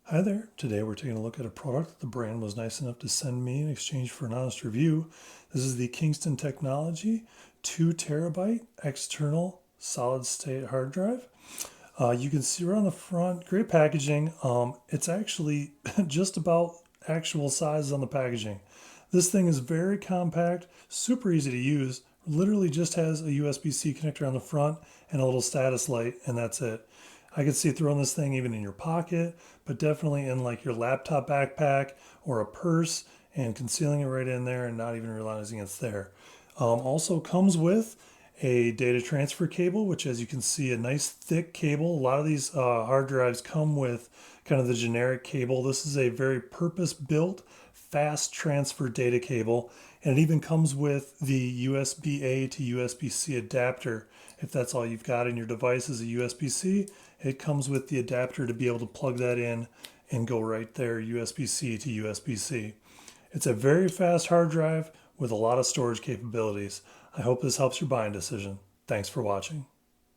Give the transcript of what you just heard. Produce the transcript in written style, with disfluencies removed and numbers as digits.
Hi there. Today we're taking a look at a product that the brand was nice enough to send me in exchange for an honest review. This is the Kingston Technology 2 terabyte external solid state hard drive. You can see right on the front, great packaging. It's actually just about actual size on the packaging. This thing is very compact, super easy to use. Literally just has a USB-C connector on the front and a little status light, and that's it. I could see throwing this thing even in your pocket, but definitely in like your laptop backpack or a purse and concealing it right in there and not even realizing it's there. Also comes with a data transfer cable, which, as you can see, a nice thick cable. A lot of these hard drives come with kind of the generic cable. This is a very purpose-built fast transfer data cable, and it even comes with the USB-A to USB-C adapter. If that's all you've got in your device is a USB-C, it comes with the adapter to be able to plug that in and go right there, USB-C to USB-C. It's a very fast hard drive with a lot of storage capabilities. I hope this helps your buying decision. Thanks for watching.